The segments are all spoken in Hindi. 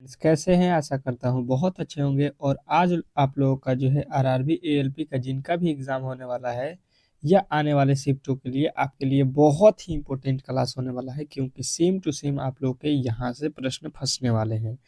कैसे हैं? आशा करता हूँ बहुत अच्छे होंगे और आज आप लोगों का जो है आरआरबी एएलपी का जिनका भी एग्ज़ाम होने वाला है या आने वाले शिफ्टों के लिए आपके लिए बहुत ही इम्पोर्टेंट क्लास होने वाला है, क्योंकि सेम टू सेम आप लोगों के यहाँ से प्रश्न फंसने वाले हैं।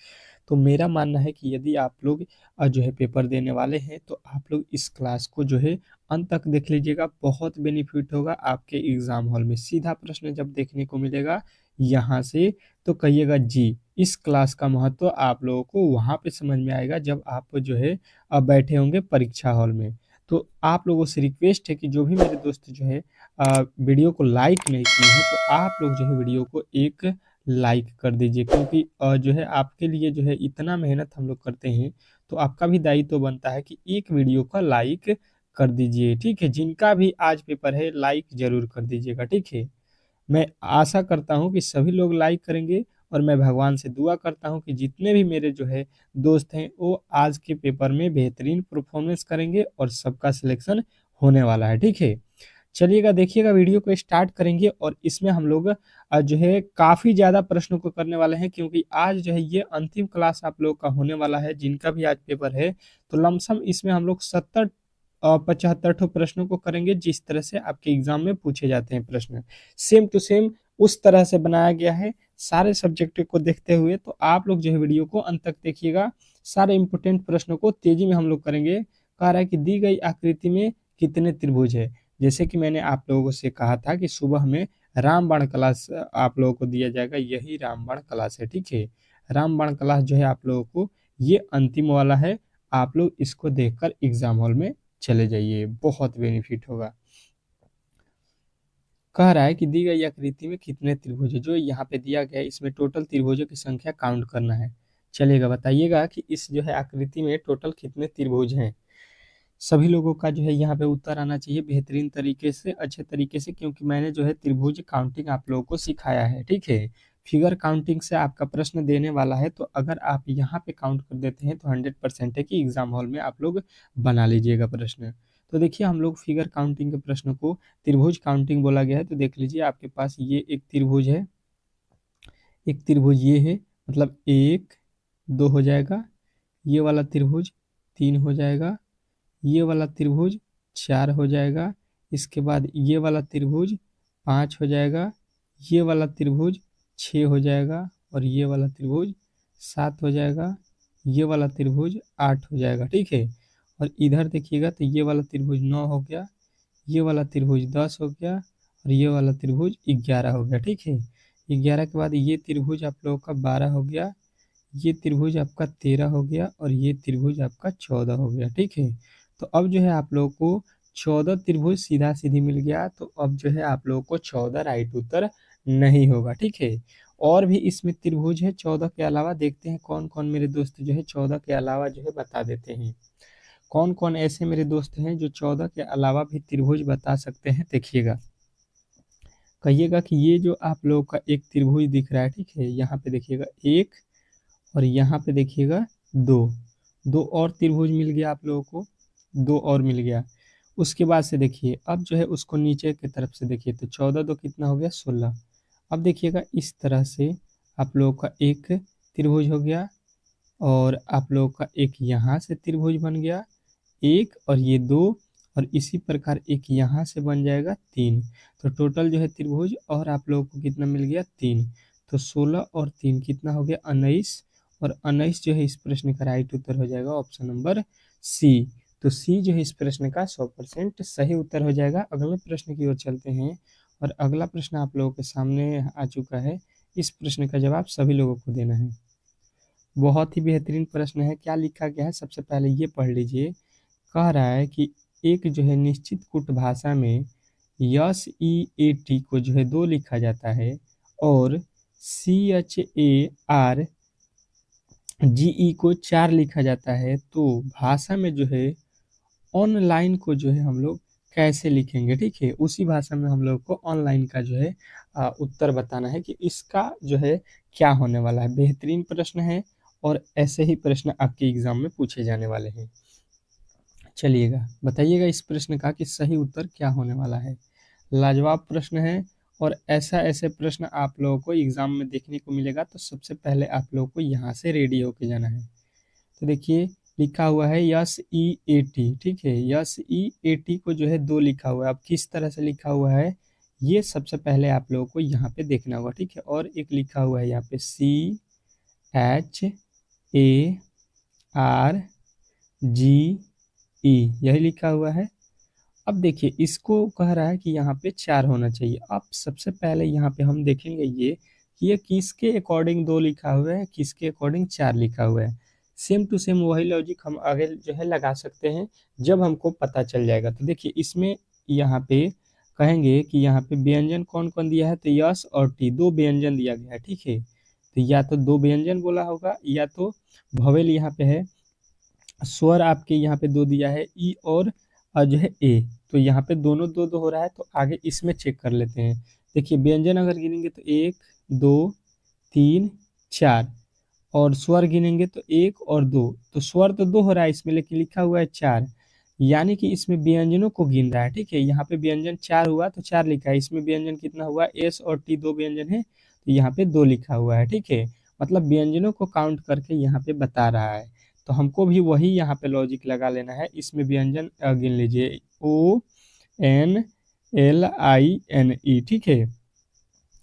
तो मेरा मानना है कि यदि आप लोग जो है पेपर देने वाले हैं तो आप लोग इस क्लास को जो है अंत तक देख लीजिएगा। बहुत बेनिफिट होगा आपके एग्ज़ाम हॉल में। सीधा प्रश्न जब देखने को मिलेगा यहाँ से तो कहिएगा जी, इस क्लास का महत्व आप लोगों को वहाँ पे समझ में आएगा जब आप जो है बैठे होंगे परीक्षा हॉल में। तो आप लोगों से रिक्वेस्ट है कि जो भी मेरे दोस्त जो है वीडियो को लाइक नहीं किए हैं तो आप लोग जो है वीडियो को एक लाइक कर दीजिए, क्योंकि जो है आपके लिए जो है इतना मेहनत हम लोग करते हैं, तो आपका भी दायित्व तो बनता है कि एक वीडियो का लाइक कर दीजिए, ठीक है? जिनका भी आज पेपर है लाइक ज़रूर कर दीजिएगा, ठीक है? मैं आशा करता हूँ कि सभी लोग लाइक करेंगे और मैं भगवान से दुआ करता हूँ कि जितने भी मेरे जो है दोस्त हैं वो आज के पेपर में बेहतरीन परफॉर्मेंस करेंगे और सबका सिलेक्शन होने वाला है, ठीक है? चलिएगा देखिएगा, वीडियो को स्टार्ट करेंगे और इसमें हम लोग जो है काफ़ी ज़्यादा प्रश्नों को करने वाले हैं, क्योंकि आज जो है ये अंतिम क्लास आप लोग का होने वाला है जिनका भी आज पेपर है। तो लमसम इसमें हम लोग 70 75 ठो प्रश्नों को करेंगे, जिस तरह से आपके एग्जाम में पूछे जाते हैं प्रश्न सेम टू सेम उस तरह से बनाया गया है सारे सब्जेक्ट को देखते हुए। तो आप लोग जो है वीडियो को अंत तक देखिएगा। सारे इंपोर्टेंट प्रश्नों को तेजी में हम लोग करेंगे। कह रहा है कि दी गई आकृति में कितने त्रिभुज है। जैसे कि मैंने आप लोगों से कहा था कि सुबह में रामबाण क्लास आप लोगों को दिया जाएगा, यही रामबाण क्लास है, ठीक है? रामबाण क्लास जो है आप लोगों को ये अंतिम वाला है। आप लोग इसको देखकर एग्जाम हॉल में चले जाइए, बहुत बेनिफिट होगा। कह रहा है कि दी गई आकृति में कितने त्रिभुज है। जो यहाँ पे दिया गया है इसमें टोटल त्रिभुजों की संख्या काउंट करना है। चलिएगा बताइएगा कि इस जो है आकृति में टोटल कितने त्रिभुज हैं। सभी लोगों का जो है यहाँ पे उत्तर आना चाहिए बेहतरीन तरीके से, अच्छे तरीके से, क्योंकि मैंने जो है त्रिभुज काउंटिंग आप लोगों को सिखाया है, ठीक है? फिगर काउंटिंग से आपका प्रश्न देने वाला है, तो अगर आप यहाँ पे काउंट कर देते हैं तो 100% है कि एग्जाम हॉल में आप लोग बना लीजिएगा प्रश्न। तो देखिए हम लोग फिगर काउंटिंग के प्रश्न को त्रिभुज काउंटिंग बोला गया है। तो देख लीजिए आपके पास ये एक त्रिभुज है, एक त्रिभुज ये है, मतलब एक दो हो जाएगा, ये वाला त्रिभुज तीन हो जाएगा, ये वाला त्रिभुज चार हो जाएगा, इसके बाद ये वाला त्रिभुज पाँच हो जाएगा, ये वाला त्रिभुज छः हो जाएगा और ये वाला त्रिभुज सात हो जाएगा, ये वाला त्रिभुज आठ हो जाएगा, ठीक है? और इधर देखिएगा तो ये वाला त्रिभुज नौ हो गया, ये वाला त्रिभुज 10 हो गया और ये वाला त्रिभुज 11 हो गया, ठीक है? 11 के बाद ये त्रिभुज आप लोगों का 12 हो गया, ये त्रिभुज आपका 13 हो गया और ये त्रिभुज आपका 14 हो गया, ठीक है? तो अब जो है आप लोगों को 14 त्रिभुज सीधा सीधी मिल गया। तो अब जो है आप लोगों को 14 राइट उत्तर नहीं होगा, ठीक है? और भी इसमें त्रिभुज है 14 के अलावा। देखते हैं कौन कौन मेरे दोस्त जो है 14 के अलावा जो है बता देते हैं। कौन कौन ऐसे मेरे दोस्त हैं जो 14 के अलावा भी त्रिभुज बता सकते हैं, देखिएगा। कहिएगा कि ये जो आप लोगों का एक त्रिभुज दिख रहा है, ठीक है? यहाँ पे देखिएगा एक और यहाँ पे देखिएगा दो, दो और त्रिभुज मिल गया आप लोगों को, दो और मिल गया। उसके बाद से देखिए अब जो है उसको नीचे की तरफ से देखिए तो 14 दो कितना हो गया 16। अब देखिएगा इस तरह से आप लोगों का एक त्रिभुज हो गया और आप लोगों का एक यहाँ से त्रिभुज बन गया एक और ये दो, और इसी प्रकार एक यहाँ से बन जाएगा तीन। तो टोटल जो है त्रिभुज और आप लोगों को कितना मिल गया तीन। तो 16 और तीन कितना हो गया 19, और 19 जो है इस प्रश्न का राइट उत्तर हो जाएगा ऑप्शन नंबर सी। तो सी जो है इस प्रश्न का 100% सही उत्तर हो जाएगा। अगले प्रश्न की ओर चलते हैं और अगला प्रश्न आप लोगों के सामने आ चुका है। इस प्रश्न का जवाब सभी लोगों को देना है। बहुत ही बेहतरीन प्रश्न है। क्या लिखा गया है सबसे पहले ये पढ़ लीजिए। कह रहा है कि एक जो है निश्चित कूट भाषा में यस ई ए टी को जो है दो लिखा जाता है और C H A R G ई को चार लिखा जाता है। तो भाषा में जो है ऑनलाइन को जो है हम लोग कैसे लिखेंगे, ठीक है? उसी भाषा में हम लोग को ऑनलाइन का जो है उत्तर बताना है कि इसका जो है क्या होने वाला है। बेहतरीन प्रश्न है और ऐसे ही प्रश्न आपके एग्जाम में पूछे जाने वाले हैं। चलिएगा बताइएगा इस प्रश्न का कि सही उत्तर क्या होने वाला है। लाजवाब प्रश्न है और ऐसा ऐसे प्रश्न आप लोगों को एग्जाम में देखने को मिलेगा, तो सबसे पहले आप लोगों को यहाँ से रेडी होके जाना है। तो देखिए लिखा हुआ है SEAT, ठीक है, SEAT को जो है 2 लिखा हुआ है। अब किस तरह से लिखा हुआ है ये सबसे पहले आप लोगों को यहाँ पे देखना होगा, ठीक है। और एक लिखा हुआ है यहाँ पे CHARGE, यही लिखा हुआ है। अब देखिए इसको कह रहा है कि यहाँ पे 4 होना चाहिए। अब सबसे पहले यहाँ पे हम देखेंगे ये कि ये किसके अकॉर्डिंग 2 लिखा हुआ है, किसके अकॉर्डिंग 4 लिखा हुआ है। सेम टू सेम वही लॉजिक हम आगे जो है लगा सकते हैं जब हमको पता चल जाएगा। तो देखिए इसमें यहाँ पे कहेंगे कि यहाँ पे व्यंजन कौन कौन दिया है, तो यस और टी 2 व्यंजन दिया गया है, ठीक है। तो या तो 2 व्यंजन बोला होगा, या तो भवेल यहाँ पे है, स्वर आपके यहाँ पे 2 दिया है, ई और जो है ए। तो यहाँ पे दोनों 2 2 हो रहा है, तो आगे इसमें चेक कर लेते हैं। देखिए व्यंजन अगर गिनेंगे तो 1 2 3 4, और स्वर गिनेंगे तो 1 और 2। तो स्वर तो 2 हो रहा है इसमें, लेकिन लिखा हुआ है 4, यानी कि इसमें व्यंजनों को गिन रहा है, ठीक है। यहाँ पे व्यंजन 4 हुआ तो 4 लिखा है, इसमें व्यंजन कितना हुआ, एस और टी 2 व्यंजन है, तो यहाँ पे 2 लिखा हुआ है, ठीक है। मतलब व्यंजनों को काउंट करके यहाँ पे बता रहा है। तो हमको भी वही यहाँ पे लॉजिक लगा लेना है। इसमें व्यंजन गिन लीजिए, ONLINE, ठीक है।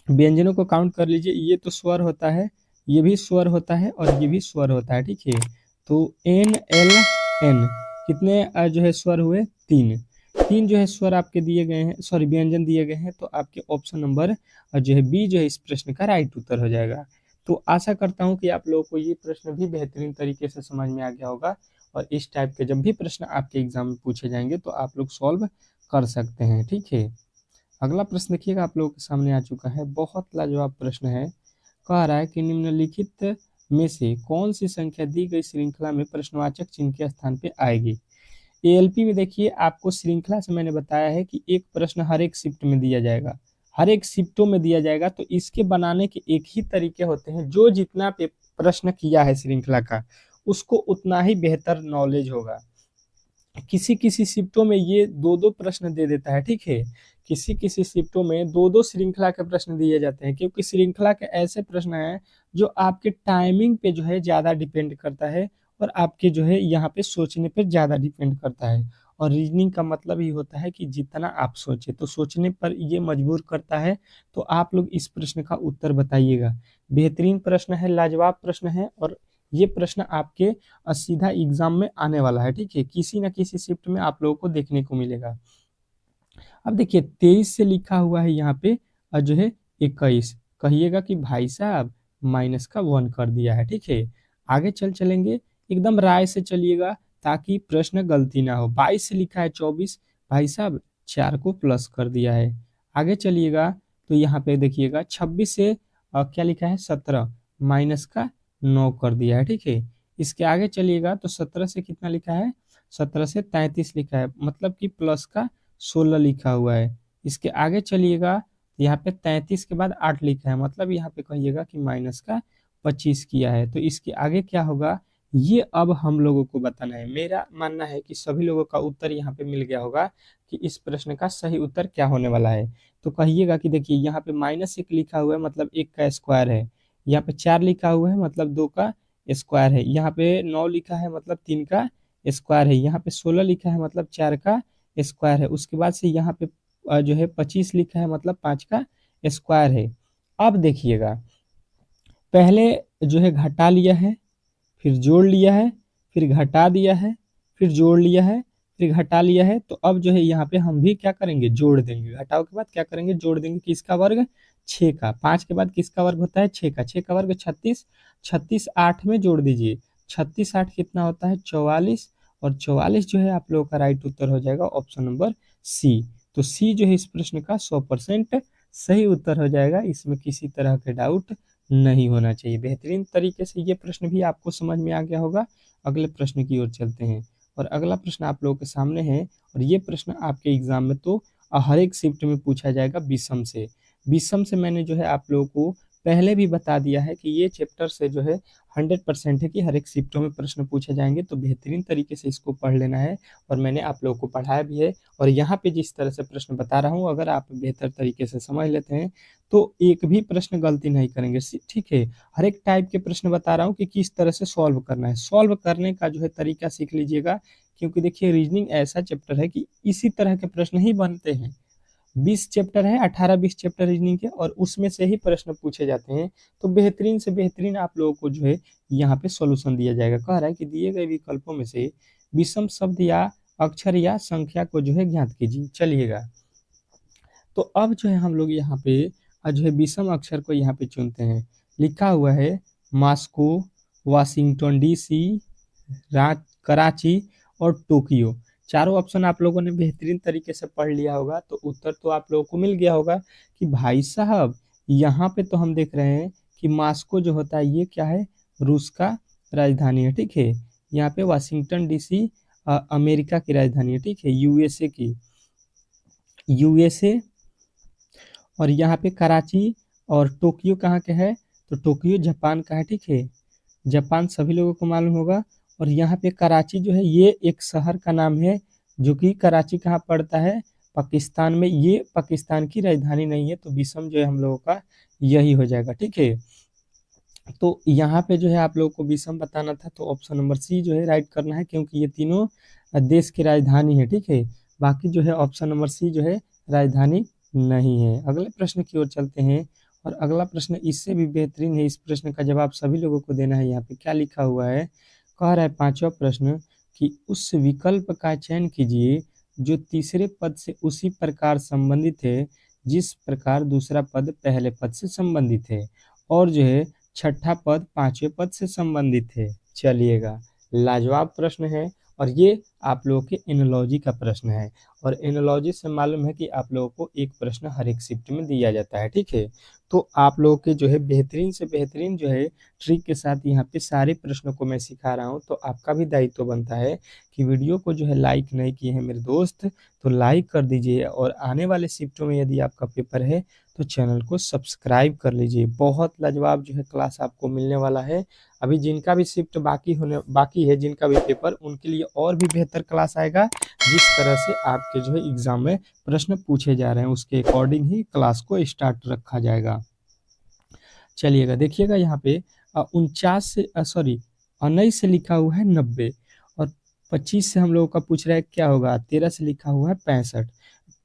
व्यंजनों को काउंट कर लीजिए, ये तो स्वर होता है, ये भी स्वर होता है, और ये भी स्वर होता है, ठीक है। तो NLN कितने जो है स्वर हुए, 3 3 जो है स्वर आपके दिए गए हैं, सॉरी व्यंजन दिए गए हैं। तो आपके ऑप्शन नंबर जो है बी जो है इस प्रश्न का राइट उत्तर हो जाएगा। तो आशा करता हूँ कि आप लोगों को ये प्रश्न भी बेहतरीन तरीके से समझ में आ गया होगा, और इस टाइप के जब भी प्रश्न आपके एग्जाम में पूछे जाएंगे तो आप लोग सॉल्व कर सकते हैं, ठीक है। अगला प्रश्न देखिएगा आप लोगों के सामने आ चुका है, बहुत लाजवाब प्रश्न है। कह रहा है कि निम्नलिखित में से कौन सी संख्या दी गई श्रृंखला में प्रश्नवाचक चिन्ह के स्थान पे आएगी। एएलपी में देखिए आपको श्रृंखला से मैंने बताया है कि एक प्रश्न हर एक शिफ्ट में दिया जाएगा, हर एक शिफ्टों में दिया जाएगा। तो इसके बनाने के एक ही तरीके होते हैं, जो जितना प्रश्न किया है श्रृंखला का उसको उतना ही बेहतर नॉलेज होगा। किसी किसी शिफ्टों में ये 2 2 प्रश्न दे देता है, ठीक है। किसी किसी शिफ्टों में 2 2 श्रृंखला के प्रश्न दिए जाते हैं, क्योंकि श्रृंखला के ऐसे प्रश्न हैं जो आपके टाइमिंग पे जो है ज़्यादा डिपेंड करता है, और आपके जो है यहाँ पे सोचने पे ज़्यादा डिपेंड करता है। और रीजनिंग का मतलब ही होता है कि जितना आप सोचें, तो सोचने पर ये मजबूर करता है। तो आप लोग इस प्रश्न का उत्तर बताइएगा। बेहतरीन प्रश्न है, लाजवाब प्रश्न है, और ये प्रश्न आपके सीधा एग्जाम में आने वाला है, ठीक है। किसी ना किसी शिफ्ट में आप लोगों को देखने को मिलेगा। अब देखिए 23 से लिखा हुआ है यहाँ पे जो है 21, कहिएगा कि भाई साहब माइनस का 1 कर दिया है, ठीक है। आगे चलेंगे, एकदम राय से चलिएगा ताकि प्रश्न गलती ना हो। 22 से लिखा है 24, भाई साहब 4 को प्लस कर दिया है। आगे चलिएगा तो यहाँ पे देखिएगा 26 से क्या लिखा है 17, माइनस का 9 कर दिया है, ठीक है। इसके आगे चलिएगा तो 17 से कितना लिखा है, 17 से 33 लिखा है, मतलब कि प्लस का 16 लिखा हुआ है। इसके आगे चलिएगा, यहाँ पे 33 के बाद 8 लिखा है, मतलब यहाँ पे कहिएगा कि माइनस का 25 किया है। तो इसके आगे क्या होगा ये अब हम लोगों को बताना है। मेरा मानना है कि सभी लोगों का उत्तर यहाँ पे मिल गया होगा कि इस प्रश्न का सही उत्तर क्या होने वाला है। तो कहिएगा कि देखिए यहाँ पे -1 लिखा हुआ है, मतलब 1 का स्क्वायर है। यहाँ पे 4 लिखा हुआ है, मतलब 2 का स्क्वायर है। यहाँ पे 9 लिखा है, मतलब 3 का स्क्वायर है। यहाँ पे 16 लिखा है, मतलब 4 का स्क्वायर है। उसके बाद से यहाँ पे जो है 25 लिखा है, मतलब 5 का स्क्वायर है। अब देखिएगा पहले जो है घटा लिया है, फिर जोड़ लिया है, फिर घटा दिया है, फिर जोड़ लिया है, फिर घटा लिया है। तो अब जो है यहाँ पे हम भी क्या करेंगे, जोड़ देंगे। घटाव के बाद क्या करेंगे, जोड़ देंगे। किसका वर्ग, 6 का। 5 के बाद किसका वर्ग होता है, 6 का। 6 का वर्ग 36, 36 8 में जोड़ दीजिए। 36 8 कितना होता है, 44, और 44 जो है आप लोगों का राइट उत्तर हो जाएगा ऑप्शन नंबर सी। तो सी जो है इस प्रश्न का 100% सही उत्तर हो जाएगा, इसमें किसी तरह के डाउट नहीं होना चाहिए। बेहतरीन तरीके से ये प्रश्न भी आपको समझ में आ गया होगा। अगले प्रश्न की ओर चलते हैं, और अगला प्रश्न आप लोगों के सामने है, और ये प्रश्न आपके एग्जाम में तो हर एक शिफ्ट में पूछा जाएगा विषम से। विषम से मैंने जो है आप लोगों को पहले भी बता दिया है कि ये चैप्टर से जो है 100% है कि हर एक शिफ्टों में प्रश्न पूछे जाएंगे, तो बेहतरीन तरीके से इसको पढ़ लेना है। और मैंने आप लोगों को पढ़ाया भी है, और यहाँ पे जिस तरह से प्रश्न बता रहा हूँ, अगर आप बेहतर तरीके से समझ लेते हैं तो एक भी प्रश्न गलती नहीं करेंगे, ठीक है। हर एक टाइप के प्रश्न बता रहा हूँ कि किस तरह से सॉल्व करना है, सॉल्व करने का जो है तरीका सीख लीजिएगा, क्योंकि देखिए रीजनिंग ऐसा चैप्टर है कि इसी तरह के प्रश्न ही बनते हैं। 20 चैप्टर है, 18-20 चैप्टर रीजनिंग के, और उसमें से ही प्रश्न पूछे जाते हैं। तो बेहतरीन से बेहतरीन आप लोगों को जो है यहाँ पे सॉल्यूशन दिया जाएगा। कह रहा है कि दिए गए विकल्पों में से विषम शब्द या अक्षर या संख्या को जो है ज्ञात कीजिए। चलिएगा, तो अब जो है हम लोग यहाँ पे जो है विषम अक्षर को यहाँ पे चुनते हैं। लिखा हुआ है मॉस्को, वाशिंगटन डीसी, कराची और टोक्यो। चारों ऑप्शन आप लोगों ने बेहतरीन तरीके से पढ़ लिया होगा, तो उत्तर तो आप लोगों को मिल गया होगा कि भाई साहब यहाँ पे तो हम देख रहे हैं कि मॉस्को जो होता है ये क्या है, रूस का राजधानी है, ठीक है। यहाँ पे वाशिंगटन डीसी अमेरिका की राजधानी है, ठीक है, यूएसए की, यूएसए। और यहाँ पे कराची और टोक्यो कहाँ के है, तो टोक्यो जापान का है, ठीक है, जापान सभी लोगों को मालूम होगा। और यहाँ पे कराची जो है ये एक शहर का नाम है, जो कि कराची कहाँ पड़ता है, पाकिस्तान में। ये पाकिस्तान की राजधानी नहीं है, तो विषम जो है हम लोगों का यही हो जाएगा, ठीक है। तो यहाँ पे जो है आप लोगों को विषम बताना था, तो ऑप्शन नंबर सी जो है राइट करना है, क्योंकि ये तीनों देश की राजधानी है, ठीक है। बाकी जो है ऑप्शन नंबर सी जो है राजधानी नहीं है। अगले प्रश्न की ओर चलते हैं, और अगला प्रश्न इससे भी बेहतरीन है। इस प्रश्न का जवाब सभी लोगों को देना है। यहाँ पे क्या लिखा हुआ है, कह रहा है पांचवा प्रश्न कि उस विकल्प का चयन कीजिए जो तीसरे पद से उसी प्रकार संबंधित है जिस प्रकार दूसरा पद पहले पद से संबंधित है, और जो है छठा पद पांचवें पद से संबंधित है। चलिएगा, लाजवाब प्रश्न है, और ये आप लोगों के एनालॉजी का प्रश्न है। और एनालॉजी से मालूम है कि आप लोगों को एक प्रश्न हर एक शिफ्ट में दिया जाता है, ठीक है। तो आप लोगों के जो है बेहतरीन से बेहतरीन जो है ट्रिक के साथ यहाँ पे सारे प्रश्नों को मैं सिखा रहा हूँ। तो आपका भी दायित्व बनता है कि वीडियो को जो है लाइक नहीं किए हैं मेरे दोस्त, तो लाइक कर दीजिए, और आने वाले शिफ्टों में यदि आपका पेपर है तो चैनल को सब्सक्राइब कर लीजिए। बहुत लाजवाब जो है क्लास आपको मिलने वाला है। अभी जिनका भी शिफ्ट बाकी है, जिनका भी पेपर, उनके लिए और भी बेहतर क्लास आएगा। जिस तरह से आपके जो है एग्जाम में प्रश्न पूछे जा रहे हैं उसके अकॉर्डिंग ही क्लास को स्टार्ट रखा जाएगा। चलिएगा, देखिएगा यहाँ पे 49 से 19 से लिखा हुआ है 90, और 25 से हम लोगों का पूछ रहा है क्या होगा, 13 से लिखा हुआ है 65,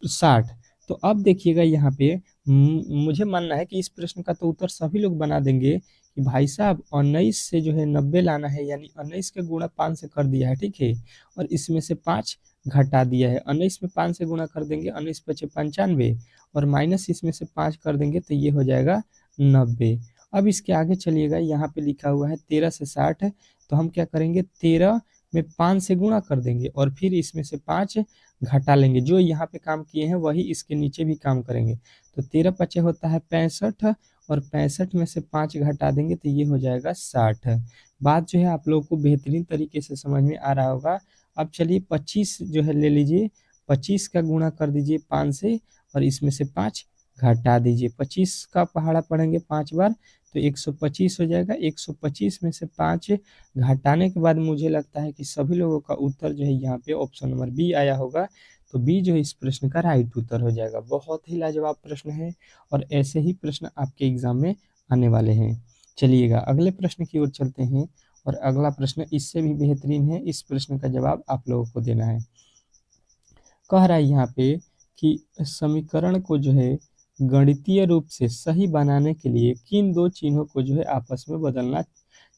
60। तो अब देखिएगा यहाँ पे मुझे मानना है कि इस प्रश्न का तो उत्तर सभी लोग बना देंगे कि भाई साहब 19 से जो है 90 लाना है, यानी 19 के गुणा 5 से कर दिया है, ठीक है। और इसमें से 5 घटा दिया है, 19 में 5 से गुणा कर देंगे, 19 बचे 95, और माइनस इसमें से 5 कर देंगे तो ये हो जाएगा 90। अब इसके आगे चलिएगा, यहाँ पे लिखा हुआ है 13 से 60, तो हम क्या करेंगे, 13 में 5 से गुणा कर देंगे, और फिर इसमें से 5 घटा लेंगे। जो यहाँ पे काम किए हैं वही इसके नीचे भी काम करेंगे। तो 13 पचे होता है 65, और 65 में से 5 घटा देंगे तो ये हो जाएगा 60। बात जो है आप लोगों को बेहतरीन तरीके से समझ में आ रहा होगा। अब चलिए 25 जो है ले लीजिए, 25 का गुणा कर दीजिए 5 से, और इसमें से 5 घटा दीजिए। 25 का पहाड़ा पढ़ेंगे 5 बार तो 125 हो जाएगा। 125 में से 5 घटाने के बाद मुझे लगता है कि सभी लोगों का उत्तर जो है यहाँ पे ऑप्शन नंबर बी आया होगा। तो बी जो है इस प्रश्न का राइट उत्तर हो जाएगा। बहुत ही लाजवाब प्रश्न है, और ऐसे ही प्रश्न आपके एग्जाम में आने वाले हैं। चलिएगा, अगले प्रश्न की ओर चलते हैं, और अगला प्रश्न इससे भी बेहतरीन है। इस प्रश्न का जवाब आप लोगों को देना है। कह रहा है यहाँ पे कि समीकरण को जो है गणितीय रूप से सही बनाने के लिए किन दो चिन्हों को जो है आपस में बदलना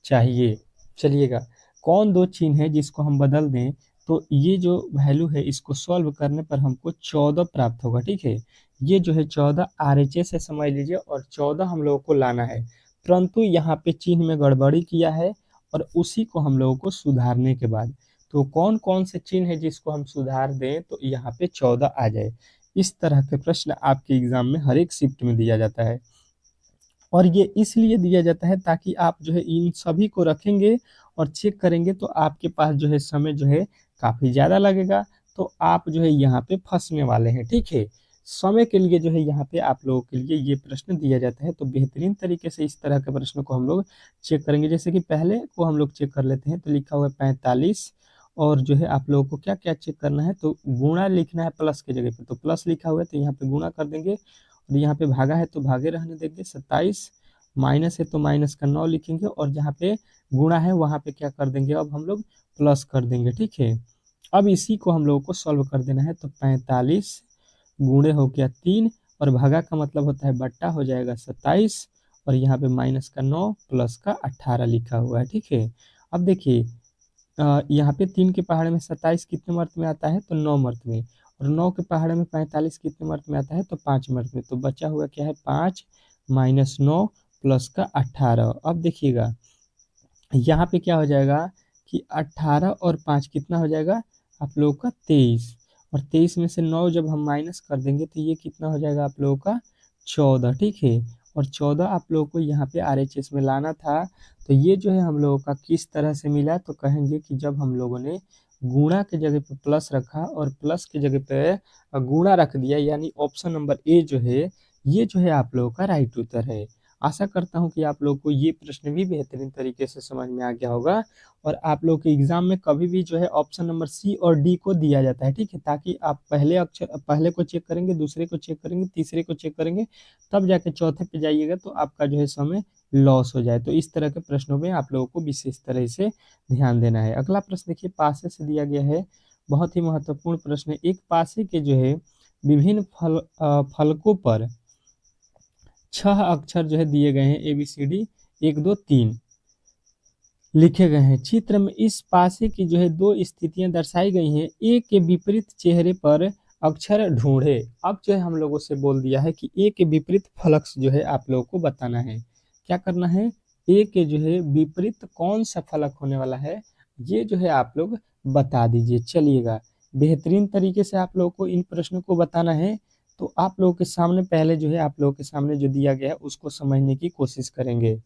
चाहिए। चलिएगा, कौन दो चिन्ह है जिसको हम बदल दें तो ये जो वैल्यू है इसको सॉल्व करने पर हमको 14 प्राप्त होगा, ठीक है। ये जो है 14 RHS से समझ लीजिए, और 14 हम लोगों को लाना है, परंतु यहाँ पे चिन्ह में गड़बड़ी किया है, और उसी को हम लोगों को सुधारने के बाद, तो कौन कौन से चिन्ह है जिसको हम सुधार दें तो यहाँ पे 14 आ जाए। इस तरह के प्रश्न आपके एग्जाम में हर एक शिफ्ट में दिया जाता है, और ये इसलिए दिया जाता है ताकि आप जो है इन सभी को रखेंगे और चेक करेंगे, तो आपके पास जो है समय जो है काफ़ी ज़्यादा लगेगा, तो आप जो है यहाँ पे फंसने वाले हैं, ठीक है। समय के लिए जो है यहाँ पे आप लोगों के लिए ये प्रश्न दिया जाता है। तो बेहतरीन तरीके से इस तरह के प्रश्न को हम लोग चेक करेंगे। जैसे कि पहले को हम लोग चेक कर लेते हैं, तो लिखा हुआ है 45 और जो है आप लोगों को क्या क्या चेक करना है, तो गुणा लिखना है प्लस के जगह पे, तो प्लस लिखा हुआ है तो यहाँ पे गुणा कर देंगे, और यहाँ पे भागा है तो भागे रहने देंगे 27, माइनस है तो माइनस का 9 लिखेंगे, और जहाँ पे गुणा है वहाँ पे क्या कर देंगे, अब हम लोग प्लस कर देंगे। ठीक है, अब इसी को हम लोगों को सॉल्व कर देना है। तो 45 गुणे हो गया 3 और भागा का मतलब होता है बट्टा, हो जाएगा 27, और यहाँ पे माइनस का 9 प्लस का 18 लिखा हुआ है। ठीक है, अब देखिए यहाँ पे 3 के पहाड़े में 27 कितने मर्त में आता है, तो 9 मर्त में, और 9 के पहाड़े में 45 कितने मर्त में आता है, तो 5 मर्त में। तो बचा हुआ क्या है, 5 माइनस 9 प्लस का 18। अब देखिएगा यहाँ पे क्या हो जाएगा कि 18 और 5 कितना हो जाएगा आप लोगों का 23, और 23 में से 9 जब हम माइनस कर देंगे तो ये कितना हो जाएगा आप लोगों का 14। ठीक है, और 14 आप लोगों को यहाँ पे RHS में लाना था। तो ये जो है हम लोगों का किस तरह से मिला, तो कहेंगे कि जब हम लोगों ने गुणा के जगह पे प्लस रखा और प्लस के जगह पे गुणा रख दिया, यानी ऑप्शन नंबर ए जो है ये जो है आप लोगों का राइट उत्तर है। आशा करता हूँ कि आप लोगों को ये प्रश्न भी बेहतरीन तरीके से समझ में आ गया होगा, और आप लोग के एग्जाम में कभी भी जो है ऑप्शन नंबर सी और डी को दिया जाता है। ठीक है, ताकि आप पहले को चेक करेंगे, दूसरे को चेक करेंगे, तीसरे को चेक करेंगे, तब जाके चौथे पे जाइएगा तो आपका जो है समय लॉस हो जाए। तो इस तरह के प्रश्नों में आप लोगों को विशेष तरह से ध्यान देना है। अगला प्रश्न देखिए, पासे से दिया गया है, बहुत ही महत्वपूर्ण प्रश्न है। एक पासे के जो है विभिन्न फलकों पर 6 अक्षर जो है दिए गए हैं, ABCD 1 2 3 लिखे गए हैं। चित्र में इस पासे की जो है दो स्थितियां दर्शाई गई हैं। ए के विपरीत चेहरे पर अक्षर ढूंढे। अब जो है हम लोगों से बोल दिया है कि ए के विपरीत फलक जो है आप लोगों को बताना है। क्या करना है, ए के जो है विपरीत कौन सा फलक होने वाला है, ये जो है आप लोग बता दीजिए। चलिएगा, बेहतरीन तरीके से आप लोगों को इन प्रश्नों को बताना है। तो आप लोगों के सामने पहले जो है आप लोगों के सामने जो दिया गया है उसको समझने की कोशिश करेंगे।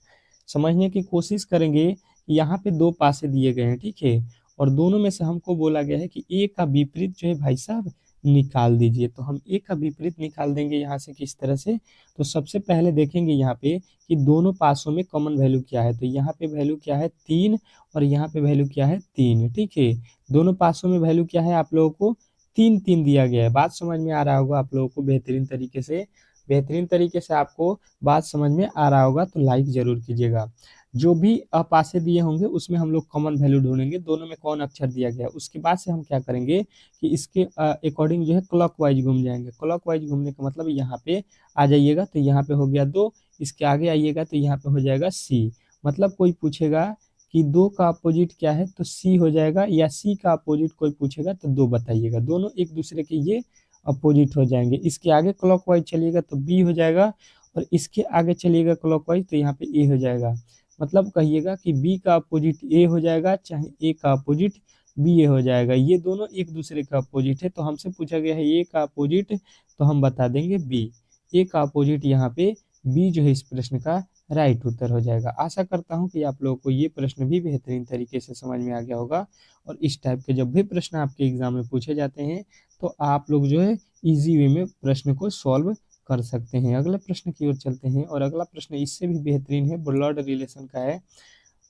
समझने की कोशिश करेंगे। यहाँ पे दो पासे दिए गए हैं, ठीक है, और दोनों में से हमको बोला गया है कि ए का विपरीत जो है भाई साहब निकाल दीजिए। तो हम ए का विपरीत निकाल देंगे यहाँ से किस तरह से, तो सबसे पहले देखेंगे यहाँ पे कि दोनों पासों में कॉमन वैल्यू क्या है। तो यहाँ पे वैल्यू क्या है 3, और यहाँ पे वैल्यू क्या है 3। ठीक है, दोनों पासों में वैल्यू क्या है आप लोगों को 3 3 दिया गया है। बात समझ में आ रहा होगा आप लोगों को बेहतरीन तरीके से। बेहतरीन तरीके से आपको बात समझ में आ रहा होगा तो लाइक जरूर कीजिएगा। जो भी पासे दिए होंगे उसमें हम लोग कॉमन वैल्यू ढूंढेंगे, दोनों में कौन अक्षर दिया गया है। उसके बाद से हम क्या करेंगे कि इसके अकॉर्डिंग जो है क्लॉकवाइज घूम जाएंगे। क्लॉकवाइज घूमने का मतलब यहाँ पे आ जाइएगा तो यहाँ पे हो गया 2, इसके आगे आइएगा तो यहाँ पे हो जाएगा C। मतलब कोई पूछेगा कि 2 का अपोजिट क्या है तो C हो जाएगा, या C का अपोजिट कोई पूछेगा तो 2 बताइएगा। दोनों एक दूसरे के ये अपोजिट हो जाएंगे। इसके आगे क्लॉकवाइज चलिएगा तो B हो जाएगा, और इसके आगे चलिएगा क्लॉकवाइज तो यहाँ पे A हो जाएगा। मतलब कहिएगा कि बी का अपोजिट ए हो जाएगा, चाहे ए का अपोजिट बी ए हो जाएगा। ये दोनों एक दूसरे का अपोजिट है। तो हमसे पूछा गया है ए का अपोजिट, तो हम बता देंगे बी। ए का अपोजिट यहाँ पे बी जो है इस प्रश्न का राइट उत्तर हो जाएगा। आशा करता हूँ कि आप लोगों को ये प्रश्न भी बेहतरीन तरीके से समझ में आ गया होगा, और इस टाइप के जब भी प्रश्न आपके एग्जाम में पूछे जाते हैं तो आप लोग जो है ईजी वे में प्रश्न को सॉल्व कर सकते हैं। अगले प्रश्न की ओर चलते हैं, और अगला प्रश्न इससे भी बेहतरीन है, ब्लड रिलेशन का है।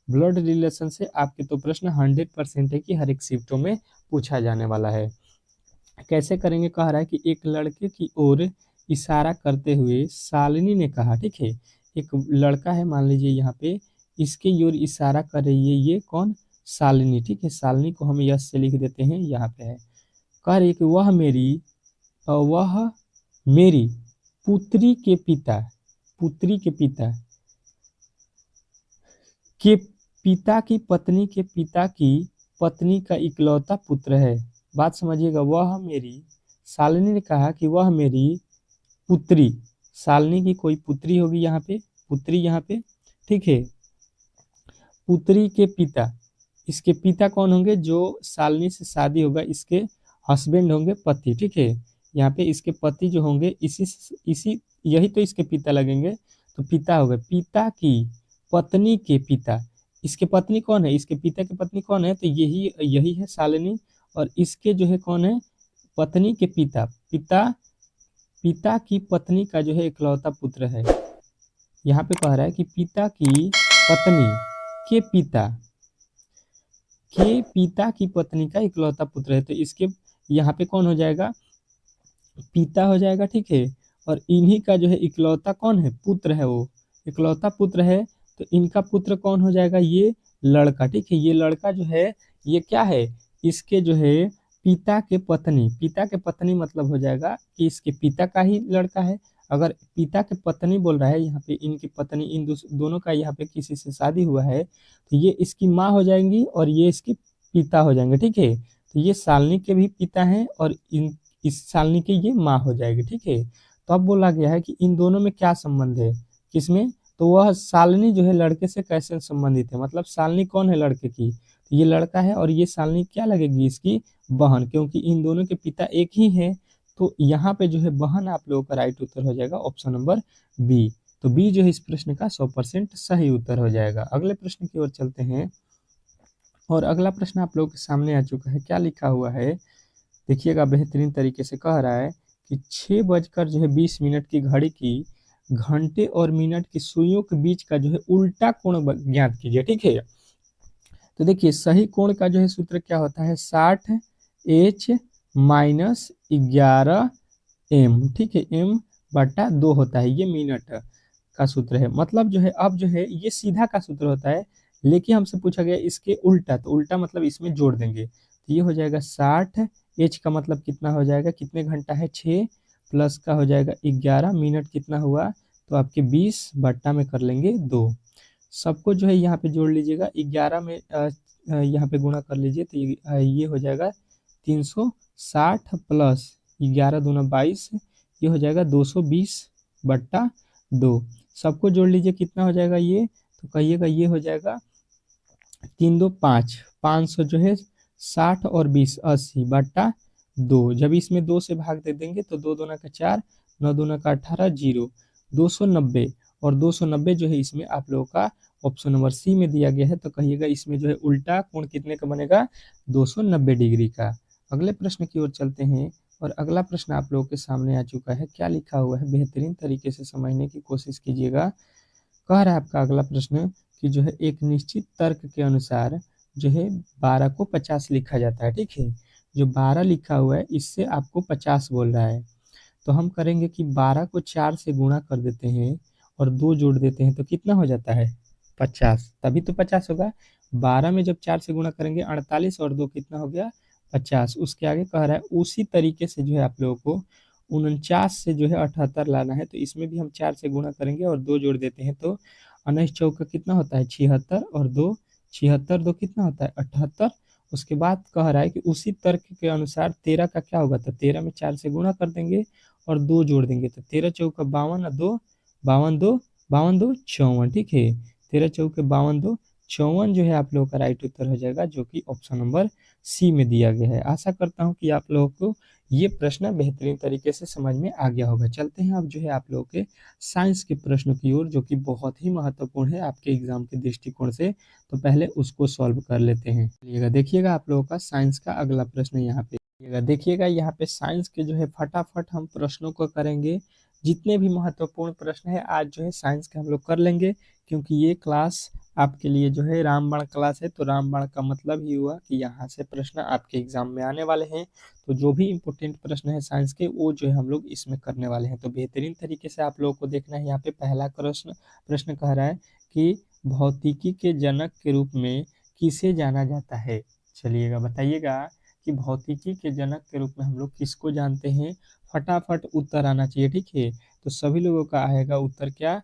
ब्लड रिलेशन से आपके तो प्रश्न 100% है कि हर एक शिफ्टों में पूछा जाने वाला है। कैसे करेंगे, कह रहा है कि एक लड़के की ओर इशारा करते हुए शालिनी ने कहा। ठीक है, एक लड़का है मान लीजिए यहाँ पे, इसके ओर इशारा कर रही है ये कौन, शालिनी। ठीक है, शालिनी को हम यस से लिख देते हैं, यहाँ पे है। कह रही है कि वह मेरी पुत्री के पिता पुत्री के पिता की पत्नी के पिता की पत्नी का इकलौता पुत्र है। बात समझिएगा, वह मेरी, शालिनी ने कहा कि वह मेरी पुत्री, शालिनी की कोई पुत्री होगी यहाँ पे, पुत्री यहाँ पे। ठीक है, पुत्री के पिता, इसके पिता कौन होंगे, जो शालिनी से शादी होगा इसके हस्बैंड होंगे, पति। ठीक है, यहाँ पे इसके पति जो होंगे इसी यही तो इसके पिता लगेंगे, तो पिता हो गए। पिता की पत्नी के पिता, इसके पत्नी कौन है, इसके पिता की पत्नी कौन है, तो यही यही है शालिनी। और इसके जो है कौन है, पत्नी के पिता, पिता की पत्नी का जो है इकलौता पुत्र है। यहाँ पे कह रहा है कि पिता की पत्नी के पिता की पत्नी का इकलौता पुत्र है, तो इसके यहाँ पे कौन हो जाएगा, पिता हो जाएगा, ठीक है। और इन्हीं का जो है इकलौता कौन है, पुत्र है, वो इकलौता पुत्र है। तो इनका पुत्र कौन हो जाएगा, ये लड़का, ठीक है। ये लड़का जो है ये क्या है, इसके जो है पिता के पत्नी मतलब हो जाएगा कि इसके पिता का ही लड़का है। अगर पिता के पत्नी बोल रहा है यहाँ पे, इनकी पत्नी इन दोनों का यहाँ पे किसी से शादी हुआ है, तो ये इसकी माँ हो जाएंगी और ये इसके पिता हो जाएंगे, ठीक है। तो ये शालिनी के भी पिता हैं और इस शालिनी की ये माँ हो जाएगी, ठीक है। तो अब बोला गया है कि इन दोनों में क्या संबंध है, किसमें, तो वह शालिनी जो है लड़के से कैसे संबंधित है, मतलब शालिनी कौन है लड़के की, तो ये लड़का है और ये शालिनी क्या लगेगी, इसकी बहन, क्योंकि इन दोनों के पिता एक ही है। तो यहाँ पे जो है बहन आप लोगों का राइट उत्तर हो जाएगा ऑप्शन नंबर बी। तो बी जो है इस प्रश्न का 100% सही उत्तर हो जाएगा। अगले प्रश्न की ओर चलते हैं और अगला प्रश्न आप लोगों के सामने आ चुका है। क्या लिखा हुआ है देखिएगा, बेहतरीन तरीके से कह रहा है कि 6 बजकर जो है 20 मिनट की घड़ी की घंटे और मिनट की सुइयों के बीच का जो है उल्टा कोण ज्ञात कीजिए, ठीक है। तो देखिए सही कोण का जो है सूत्र क्या होता है, 60H माइनस 11M, ठीक है, M/2 होता है, ये मिनट का सूत्र है। मतलब जो है अब जो है ये सीधा का सूत्र होता है, लेकिन हमसे पूछा गया इसके उल्टा, तो उल्टा मतलब इसमें जोड़ देंगे, तो ये हो जाएगा 60H का मतलब कितना हो जाएगा, कितने घंटा है 6, प्लस का हो जाएगा 11, मिनट कितना हुआ, तो आपके 20 में कर लेंगे 2। सबको जो है यहाँ पे जोड़ लीजिएगा, 11 में यहाँ पे गुणा कर लीजिए, तो ये हो जाएगा 360 प्लस 11 दूना 22, ये हो जाएगा 220/2। सबको जोड़ लीजिए, कितना हो जाएगा ये, तो कहिएगा ये हो जाएगा 3 2 5, 500 जो है 60 और 20 80/2। जब इसमें 2 से भाग दे देंगे तो 2 दूना का 4, 9 दूना का 18, 0, 290। और 290 जो है इसमें आप लोगों का ऑप्शन नंबर सी में दिया गया है, तो कहिएगा इसमें जो है उल्टा कोण कितने का बनेगा, 290 डिग्री का। अगले प्रश्न की ओर चलते हैं और अगला प्रश्न आप लोगों के सामने आ चुका है। क्या लिखा हुआ है बेहतरीन तरीके से समझने की कोशिश कीजिएगा। कह रहा है आपका अगला प्रश्न कि जो है एक निश्चित तर्क के अनुसार जो है 12 को 50 लिखा जाता है, ठीक है। जो 12 लिखा हुआ है इससे आपको 50 बोल रहा है, तो हम करेंगे कि 12 को 4 से गुणा कर देते हैं और 2 जोड़ देते हैं, तो कितना हो जाता है 50, तभी तो 50 होगा। 12 में जब 4 से गुणा करेंगे 48 और 2 कितना हो गया 50। उसके आगे कह रहा है उसी तरीके से जो है आप लोगों को 49 से जो है 78 लाना है, तो इसमें भी हम 4 से गुणा करेंगे और 2 जोड़ देते हैं, तो 19 चौका कितना होता है 76 और 2 76, 2 कितना होता है 78। उसके बाद कह रहा है कि उसी तर्क के अनुसार 13 का क्या होगा, तो 13 में 4 से गुणा कर देंगे और 2 जोड़ देंगे, तो 13 चौका 52 और 2 52 2 52 2 54, ठीक है। 13 चौके 52 2 54 जो है आप लोगों का राइट उत्तर हो जाएगा, जो कि ऑप्शन नंबर सी में दिया गया है। आशा करता हूँ कि आप लोगों को ये प्रश्न बेहतरीन तरीके से समझ में आ गया होगा। चलते हैं अब जो है आप लोगों के साइंस के प्रश्नों की ओर, जो कि बहुत ही महत्वपूर्ण है आपके एग्जाम के दृष्टिकोण से। तो पहले उसको सॉल्व कर लेते हैं। देखिएगा आप लोगों का साइंस का अगला प्रश्न यहाँ पे देखिएगा, यहाँ पे साइंस के जो है फटाफट हम प्रश्नों को करेंगे। जितने भी महत्वपूर्ण प्रश्न है आज जो है साइंस के हम लोग कर लेंगे, क्योंकि ये क्लास आपके लिए जो है रामबाण क्लास है। तो रामबाण का मतलब ही हुआ कि यहाँ से प्रश्न आपके एग्जाम में आने वाले हैं। तो जो भी इम्पोर्टेंट प्रश्न है साइंस के वो जो है हम लोग इसमें करने वाले हैं। तो बेहतरीन तरीके से आप लोगों को देखना है। यहाँ पे पहला प्रश्न कह रहा है कि भौतिकी के जनक के रूप में किसे जाना जाता है। चलिएगा बताइएगा कि भौतिकी के जनक के रूप में हम लोग किसको जानते हैं। फटाफट उत्तर आना चाहिए, ठीक है। तो सभी लोगों का आएगा उत्तर क्या,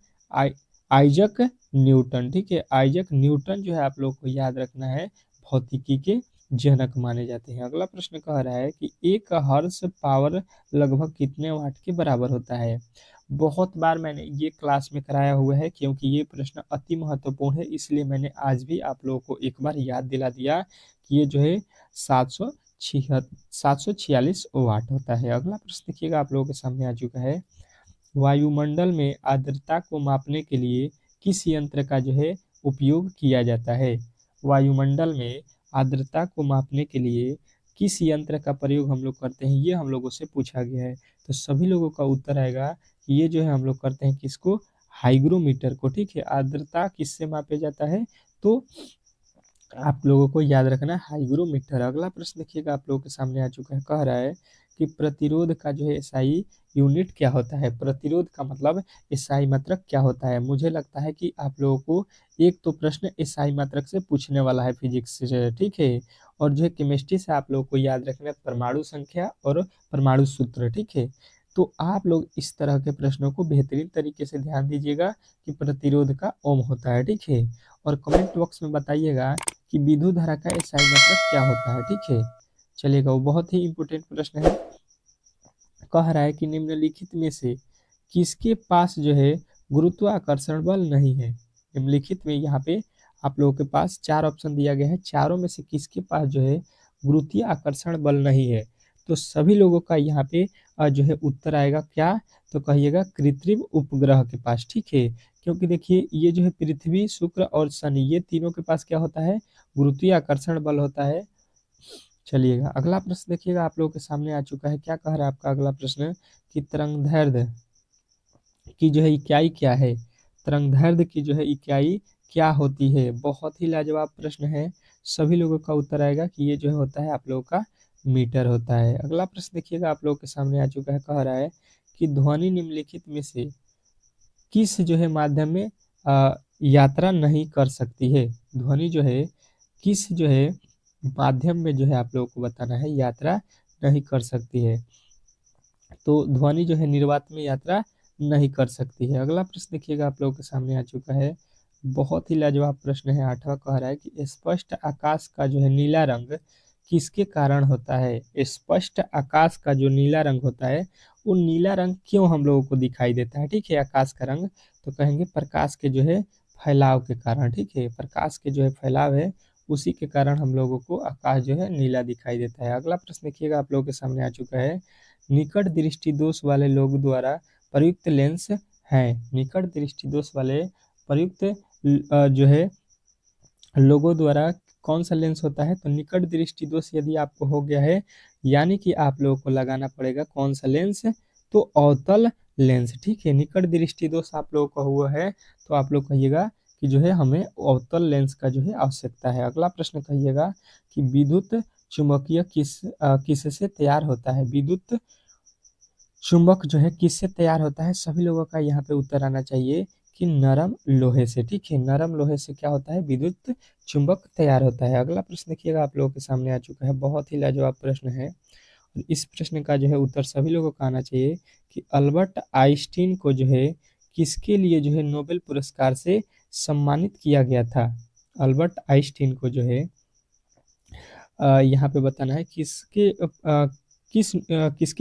आइजक न्यूटन, ठीक है। आइजक न्यूटन जो है आप लोग को याद रखना है, भौतिकी के जनक माने जाते हैं। अगला प्रश्न कह रहा है कि एक हर्स पावर लगभग कितने वाट के बराबर होता है। बहुत बार मैंने ये क्लास में कराया हुआ है, क्योंकि ये प्रश्न अति महत्वपूर्ण है, इसलिए मैंने आज भी आप लोगों को एक बार याद दिला दिया कि ये जो है 746 वाट होता है। अगला प्रश्न देखिएगा आप लोगों के सामने आ चुका है। वायुमंडल में आर्द्रता को मापने के लिए किस यंत्र का जो है उपयोग किया जाता है। वायुमंडल में आर्द्रता को मापने के लिए किस यंत्र का प्रयोग हम लोग करते हैं, ये हम लोगों से पूछा गया है। तो सभी लोगों का उत्तर आएगा कि ये जो है हम लोग करते हैं किसको, हाइग्रोमीटर को। ठीक है, आर्द्रता किससे मापा जाता है, तो आप लोगों को याद रखना हाइग्रोमीटर। अगला प्रश्न देखिएगा आप लोगों के सामने आ चुका है, कह रहा है कि प्रतिरोध का जो है एसआई यूनिट क्या होता है। प्रतिरोध का मतलब एसआई मात्रक क्या होता है। मुझे लगता है कि आप लोगों को एक तो प्रश्न एसआई मात्रक से पूछने वाला है फिजिक्स से, ठीक है। और जो है केमिस्ट्री से आप लोगों को याद रखना है परमाणु संख्या और परमाणु सूत्र, ठीक है। तो आप लोग इस तरह के प्रश्नों को बेहतरीन तरीके से ध्यान दीजिएगा कि प्रतिरोध का ओम होता है, ठीक है। और कमेंट बॉक्स में बताइएगा कि विद्युत धारा का एसआई मात्रक क्या होता है, ठीक है। चलिएगा, वो बहुत ही इंपॉर्टेंट प्रश्न है। कह रहा है कि निम्नलिखित में से किसके पास जो है गुरुत्वाकर्षण बल नहीं है। निम्नलिखित में यहाँ पे आप लोगों के पास 4 ऑप्शन दिया गया है, चारों में से किसके पास जो है गुरुत्वीय आकर्षण बल नहीं है। तो सभी लोगों का यहाँ पे जो है उत्तर आएगा क्या, तो कहिएगा कृत्रिम उपग्रह के पास, ठीक है। क्योंकि देखिए ये जो है पृथ्वी, शुक्र और शनि, ये तीनों के पास क्या होता है, गुरुत्वीय आकर्षण बल होता है। चलिएगा, अगला प्रश्न देखिएगा आप लोगों के सामने आ चुका है। क्या कह रहा है आपका अगला प्रश्न कि तरंगदैर्घ्य की जो है इकाई क्या है। तरंगदैर्घ्य की जो है इकाई क्या होती है। बहुत ही लाजवाब प्रश्न है। सभी लोगों का उत्तर आएगा कि ये जो है होता है आप लोगों का मीटर होता है। अगला प्रश्न देखिएगा आप लोगों के सामने आ चुका है, कह रहा है कि ध्वनि निम्नलिखित में से किस जो है माध्यम में यात्रा नहीं कर सकती है। ध्वनि जो है किस जो है माध्यम में जो है आप लोगों को बताना है यात्रा नहीं कर सकती है। तो ध्वनि जो है निर्वात में यात्रा नहीं कर सकती है। अगला प्रश्न देखिएगा आप लोगों के सामने आ चुका है, बहुत ही लाजवाब प्रश्न है। 8वां कह रहा है कि स्पष्ट आकाश का जो है नीला रंग किसके कारण होता है। स्पष्ट आकाश का जो नीला रंग होता है, वो नीला रंग क्यों हम लोगों को दिखाई देता है, ठीक है, आकाश का रंग, तो कहेंगे प्रकाश के जो है फैलाव के कारण, ठीक है। प्रकाश के जो है फैलाव है, उसी के कारण हम लोगों को आकाश जो है नीला दिखाई देता है। अगला प्रश्न देखिएगा आप लोगों के सामने आ चुका है, निकट दृष्टि दोष वाले लोग द्वारा प्रयुक्त लेंस हैं। निकट दृष्टि दोष वाले प्रयुक्त जो है लोगों द्वारा कौन सा लेंस होता है, तो निकट दृष्टि दोष यदि आपको हो गया है, यानी कि आप लोगों को लगाना पड़ेगा कौन सा लेंस, तो अवतल लेंस, ठीक है। निकट दृष्टि दोष आप लोगों का हुआ है, तो आप लोग कहिएगा कि जो है हमें अवतल लेंस का जो है आवश्यकता है। अगला प्रश्न कहिएगा कि विद्युत चुंबकीय किससे तैयार होता है। विद्युत चुंबक जो है किससे तैयार होता है, सभी लोगों का यहाँ पे उत्तर आना चाहिए कि नरम लोहे से, ठीक है। नरम लोहे से क्या होता है, विद्युत चुंबक तैयार होता है। अगला प्रश्न देखिएगा आप लोगों के सामने आ चुका है, बहुत ही लाजवाब प्रश्न है। और इस प्रश्न का जो है उत्तर सभी लोगों को आना चाहिए कि अल्बर्ट आइंस्टीन को जो है किसके लिए जो है नोबेल पुरस्कार से सम्मानित किया गया था। अल्बर्ट आइंस्टीन को जो है यहाँ पे बताना है किसके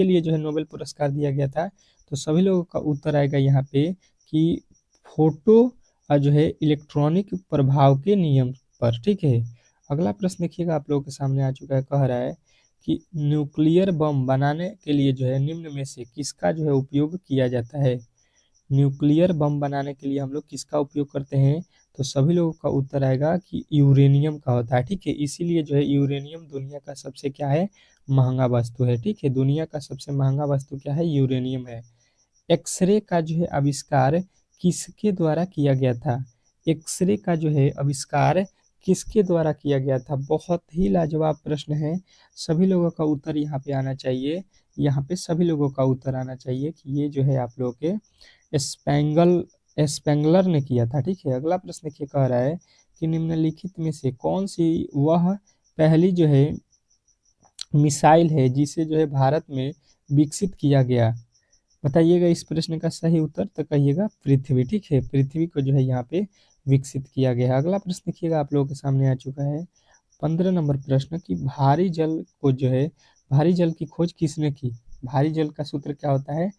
लिए जो है नोबेल पुरस्कार दिया गया था। तो सभी लोगों का उत्तर आएगा यहाँ पे कि फोटो जो है इलेक्ट्रॉनिक प्रभाव के नियम पर, ठीक है। अगला प्रश्न देखिएगा आप लोगों के सामने आ चुका है, कह रहा है कि न्यूक्लियर बम बनाने के लिए जो है निम्न में से किसका जो है उपयोग किया जाता है। न्यूक्लियर बम बनाने के लिए हम लोग किसका उपयोग करते हैं, तो सभी लोगों का उत्तर आएगा कि यूरेनियम का होता है, ठीक है। इसीलिए जो है यूरेनियम दुनिया का सबसे क्या है, महंगा वस्तु है, ठीक है। दुनिया का सबसे महंगा वस्तु क्या है, यूरेनियम है। एक्सरे का जो है आविष्कार किसके द्वारा किया गया था। एक्सरे का जो है आविष्कार किसके द्वारा किया गया था। बहुत ही लाजवाब प्रश्न है। सभी लोगों का उत्तर यहाँ पे आना चाहिए। यहाँ पे सभी लोगों का उत्तर आना चाहिए कि ये जो है आप लोगों के स्पेंगल स्पेंगलर ने किया था, ठीक है। अगला प्रश्न देखिए, कह रहा है कि निम्नलिखित में से कौन सी वह पहली जो है मिसाइल है जिसे जो है भारत में विकसित किया गया। बताइएगा इस प्रश्न का सही उत्तर, तो कहिएगा पृथ्वी, ठीक है। पृथ्वी को जो है यहाँ पे विकसित किया गया है। अगला प्रश्न देखिएगा आप लोगों के सामने आ चुका है, 15 नंबर प्रश्न कि भारी जल को जो है भारी जल की खोज किसने की। भारी जल का सूत्र क्या होता है,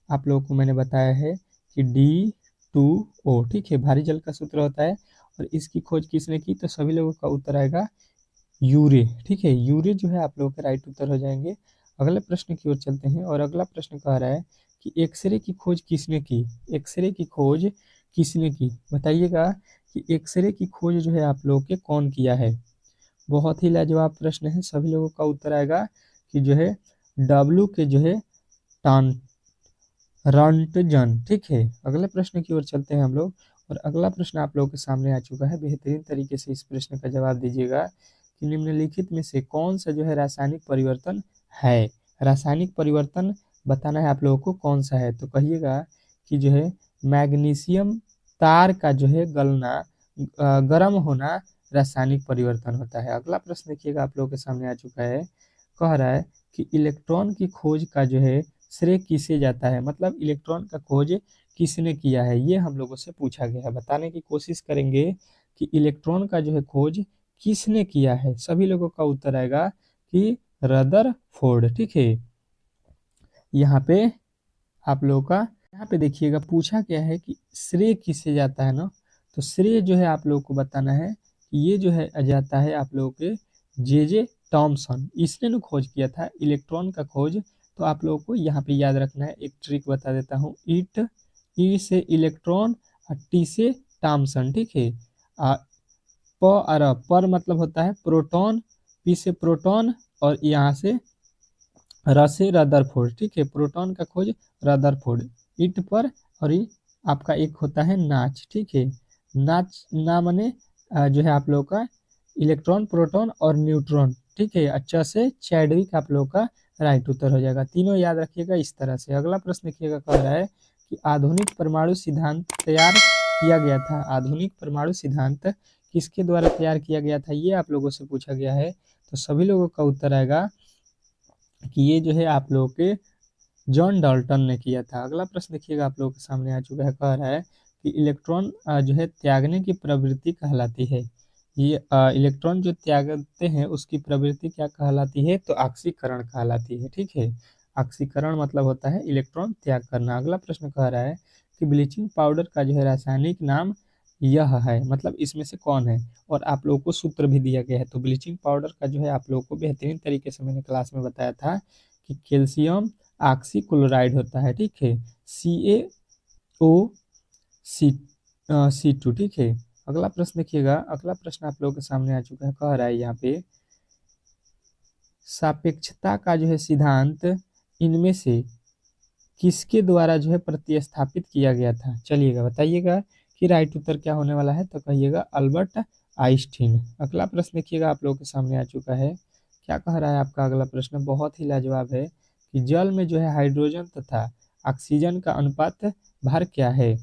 आप लोगों को मैंने बताया है कि D2O, ठीक है, भारी जल का सूत्र होता है। और इसकी खोज किसने की, तो सभी लोगों का उत्तर आएगा यूरे, ठीक है। यूरे जो है आप लोगों के राइट उत्तर हो जाएंगे। अगले प्रश्न की ओर चलते हैं, और अगला प्रश्न कह रहा है कि एक्सरे की खोज किसने की। एक्सरे की खोज किसने की, बताइएगा कि एक्सरे की खोज जो है आप लोगों के कौन किया है। बहुत ही लाजवाब प्रश्न है, सभी लोगों का उत्तर आएगा कि जो है डब्लू के जो है टान रंटजन। ठीक है, अगले प्रश्न की ओर चलते हैं हम लोग। और अगला प्रश्न आप लोगों के सामने आ चुका है, बेहतरीन तरीके से इस प्रश्न का जवाब दीजिएगा कि निम्नलिखित में से कौन सा जो है रासायनिक परिवर्तन है। रासायनिक परिवर्तन बताना है आप लोगों को कौन सा है, तो कहिएगा कि जो है मैग्नीशियम तार का जो है गलना गर्म होना रासायनिक परिवर्तन होता है। अगला प्रश्न देखिएगा आप लोगों के सामने आ चुका है, कह रहा है कि इलेक्ट्रॉन की खोज का जो है श्रेय किसे जाता है, मतलब इलेक्ट्रॉन का खोज किसने किया है, ये हम लोगों से पूछा गया है। बताने की कोशिश करेंगे कि इलेक्ट्रॉन का जो है खोज किसने किया है। सभी लोगों का उत्तर आएगा कि रदरफोर्ड। ठीक है, यहाँ पे आप लोगों का यहाँ पे देखिएगा पूछा क्या है कि श्रेय किससे जाता है ना, तो श्रेय जो है आप लोगों को बताना है कि ये जो है जाता है आप लोगों के जे टॉमसन, इसने ना खोज किया था इलेक्ट्रॉन का खोज। तो आप लोगों को यहाँ पे याद रखना है, एक ट्रिक बता देता हूँ। ई से इलेक्ट्रॉन और टी से टॉमसन। ठीक है, आ, प और पर मतलब होता है प्रोटॉन, पी से प्रोटॉन और यहाँ से रसे रदरफोर्ड। ठीक है, प्रोटॉन का खोज रदरफोर्ड ईंट पर। और ये आपका एक होता है नाच। ठीक है, नाच ना माने जो है आप लोगों का इलेक्ट्रॉन प्रोटॉन और न्यूट्रॉन। ठीक है, अच्छा से चैडविक आप लोगों का राइट उत्तर हो जाएगा। तीनों याद रखिएगा इस तरह से। अगला प्रश्न देखिएगा, कह रहा है कि आधुनिक परमाणु सिद्धांत तैयार किया गया था। आधुनिक परमाणु सिद्धांत किसके द्वारा तैयार किया गया था, ये आप लोगों से पूछा गया है। तो सभी लोगों का उत्तर आएगा कि ये जो है आप लोगों के जॉन डाल्टन ने किया था। अगला प्रश्न देखिएगा आप लोगों के सामने आ चुका है, कह रहा है कि इलेक्ट्रॉन जो है त्यागने की प्रवृत्ति कहलाती है। ये इलेक्ट्रॉन जो त्यागते हैं उसकी प्रवृत्ति क्या कहलाती है, तो ऑक्सीकरण कहलाती है। ठीक है, ऑक्सीकरण मतलब होता है इलेक्ट्रॉन त्याग करना। अगला प्रश्न कह रहा है कि ब्लीचिंग पाउडर का जो है रासायनिक नाम यह है, मतलब इसमें से कौन है। और आप लोगों को सूत्र भी दिया गया है। तो ब्लीचिंग पाउडर का जो है आप लोगों को बेहतरीन तरीके से मैंने क्लास में बताया था कि कैल्शियम ऑक्सीक्लोराइड होता है। ठीक है, CaO C2। ठीक है, अगला प्रश्न देखिएगा। अगला प्रश्न आप लोगों के सामने आ चुका है, कह रहा है यहाँ पे सापेक्षता का जो है सिद्धांत इनमें से किसके द्वारा जो है प्रतिस्थापित किया गया था। चलिएगा बताइएगा कि राइट उत्तर क्या होने वाला है, तो कहिएगा अल्बर्ट आइंस्टीन। अगला प्रश्न देखिएगा आप लोगों के सामने आ चुका है, क्या कह रहा है आपका अगला प्रश्न, बहुत ही लाजवाब है कि जल में जो है हाइड्रोजन तथा ऑक्सीजन का अनुपात भार क्या है।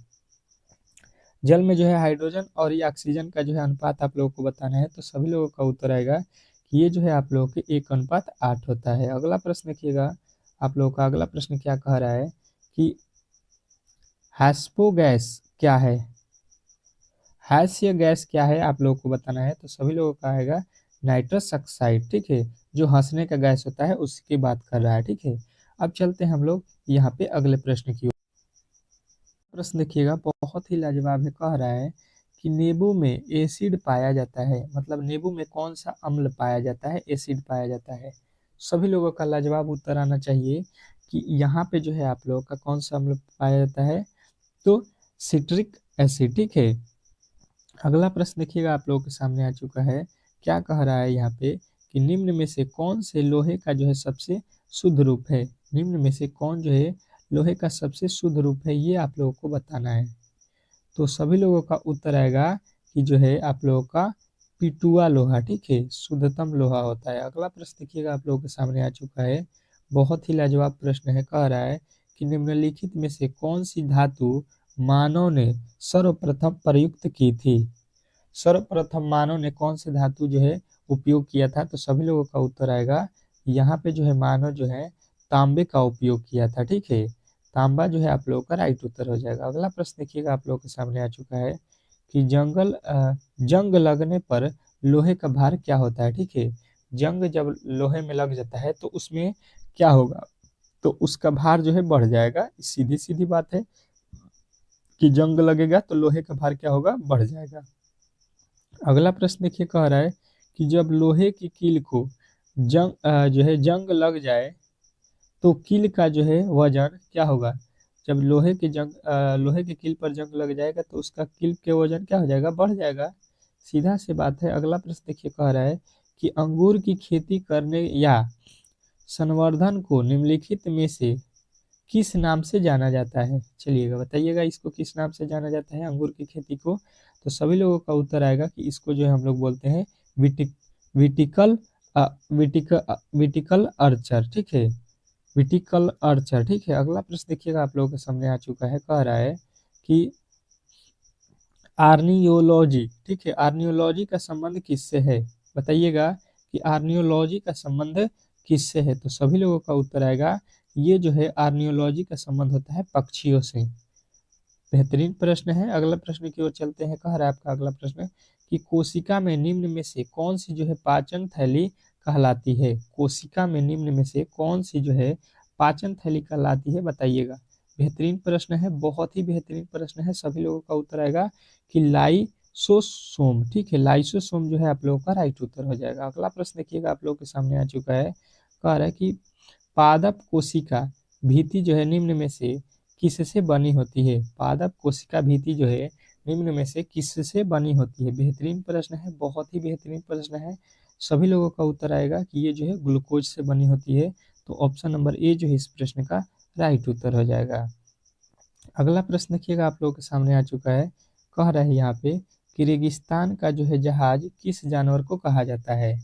जल में जो है हाइड्रोजन और ये ऑक्सीजन का जो है अनुपात आप लोगों को बताना है। तो सभी लोगों का उत्तर आएगा कि ये जो है आप लोगों के 1:8 होता है। अगला प्रश्न देखिएगा आप लोगों का अगला प्रश्न क्या कह रहा है कि हैस्पो गैस क्या है। हास्य गैस क्या है आप लोगों को बताना है। तो सभी लोगों का आएगा नाइट्रस ऑक्साइड। ठीक है, जो हंसने का गैस होता है उसकी बात कर रहा है। ठीक है, अब चलते हैं हम लोग यहाँ पे अगले प्रश्न की ओर। प्रश्न देखिएगा, बहुत ही लाजवाब है, कह रहा है कि नींबू में एसिड पाया जाता है, मतलब नींबू में कौन सा अम्ल पाया जाता है, एसिड पाया जाता है। सभी लोगों का लाजवाब उत्तर आना चाहिए कि यहाँ पे जो है आप लोगों का कौन सा अम्ल पाया जाता है, तो सिट्रिक एसिड। ठीक है, अगला प्रश्न देखिएगा आप लोगों के सामने आ चुका है, क्या कह रहा है यहाँ पे कि निम्न में से कौन से लोहे का जो है सबसे शुद्ध रूप है। निम्न में से कौन जो है लोहे का सबसे शुद्ध रूप है, ये आप लोगों को बताना है। तो सभी लोगों का उत्तर आएगा कि जो है आप लोगों का पिटुआ लोहा। ठीक है, शुद्धतम लोहा होता है। अगला प्रश्न देखिएगा आप लोगों के सामने आ चुका है, बहुत ही लाजवाब प्रश्न है, कह रहा है कि निम्नलिखित में से कौन सी धातु मानव ने सर्वप्रथम प्रयुक्त की थी। सर्वप्रथम मानव ने कौन सी धातु जो है उपयोग किया था, तो सभी लोगों का उत्तर आएगा यहाँ पे जो है मानव जो है तांबे का उपयोग किया था। ठीक है, तांबा जो है आप लोगों का राइट उत्तर हो जाएगा। अगला प्रश्न देखिएगा आप लोगों के सामने आ चुका है कि जंग लगने पर लोहे का भार क्या होता है। ठीक है, जंग जब लोहे में लग जाता है तो उसमें क्या होगा, तो उसका भार जो है बढ़ जाएगा। सीधी सीधी बात है कि जंग लगेगा तो लोहे का भार क्या होगा, बढ़ जाएगा। अगला प्रश्न देखिए, कह रहा है कि जब लोहे की कील को जो है जंग लग जाए तो कील का जो है वजन क्या होगा। जब लोहे के कील पर जंग लग जाएगा तो उसका कील के वजन क्या हो जाएगा, बढ़ जाएगा। सीधा सी बात है। अगला प्रश्न देखिए, कह रहा है कि अंगूर की खेती करने या संवर्धन को निम्नलिखित में से किस नाम से जाना जाता है? चलिएगा बताइएगा, इसको किस नाम से जाना जाता है अंगूर की खेती को? तो सभी लोगों का उत्तर आएगा कि इसको जो है हम लोग बोलते हैं विटिकल विटिकल अर्चर, ठीक है, विटिकल अर्चर, ठीक है। अगला प्रश्न देखिएगा, आप लोगों के सामने आ चुका है, कह रहा है कि आर्नियोलॉजी, ठीक है, आर्नियोलॉजी का संबंध किससे है? बताइएगा कि आर्नियोलॉजी का संबंध किससे है? तो सभी लोगों का उत्तर आएगा, ये जो है आर्नियोलॉजी का संबंध होता है पक्षियों से। बेहतरीन प्रश्न है। अगला प्रश्न की ओर चलते हैं। कह रहा है आपका अगला प्रश्न कि कोशिका में निम्न में से कौन सी जो है पाचन थैली कहलाती है? कोशिका में निम्न में से कौन सी जो है पाचन थैली कहलाती है? बताइएगा। बेहतरीन प्रश्न है, बहुत ही बेहतरीन प्रश्न है। सभी लोगों का उत्तर आएगा कि लाइसोसोम, ठीक है, लाइसोसोम जो है आप लोगों का राइट उत्तर हो जाएगा। अगला प्रश्न देखिएगा, आप लोगों के सामने आ चुका है, कह रहा है कि पादप कोशिका भित्ति जो है निम्न में से किससे बनी होती है? पादप कोशिका भित्ति जो है निम्न में से किससे बनी होती है? बेहतरीन प्रश्न है, बहुत ही बेहतरीन प्रश्न है। सभी लोगों का उत्तर आएगा कि ये जो है ग्लूकोज से बनी होती है। तो ऑप्शन नंबर ए जो है इस प्रश्न का राइट उत्तर हो जाएगा। अगला प्रश्न देखिएगा, आप लोगों के सामने आ चुका है, कह रहा है यहाँ पे कि रेगिस्तान का जो है जहाज किस जानवर को कहा जाता है?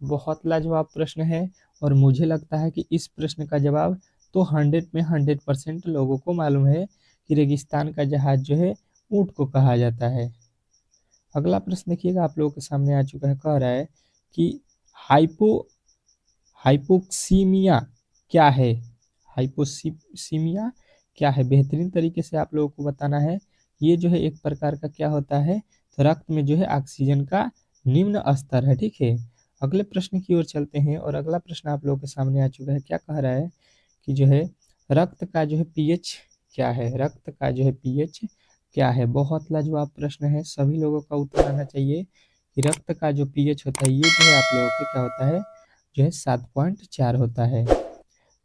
बहुत लाजवाब प्रश्न है और मुझे लगता है कि इस प्रश्न का जवाब तो 100 में 100% लोगों को मालूम है कि रेगिस्तान का जहाज जो है ऊंट को कहा जाता है। अगला प्रश्न देखिएगा, आप लोगों के सामने आ चुका है, कह रहा है कि हाइपो हाइपोक्सीमिया क्या है? हाइपोक्सीमिया क्या है? बेहतरीन तरीके से आप लोगों को बताना है। ये जो है एक प्रकार का क्या होता है, तो रक्त में जो है ऑक्सीजन का निम्न स्तर है, ठीक है। अगले प्रश्न की ओर चलते हैं और अगला प्रश्न आप लोगों के सामने आ चुका है। क्या कह रहा है कि जो है रक्त का जो है पीएच क्या है? रक्त का जो है पीएच क्या है? बहुत लाजवाब प्रश्न है, सभी लोगों का उत्तर आना चाहिए कि रक्त का जो पीएच होता है ये जो है आप लोगों के क्या होता है, जो है 7.4 होता है।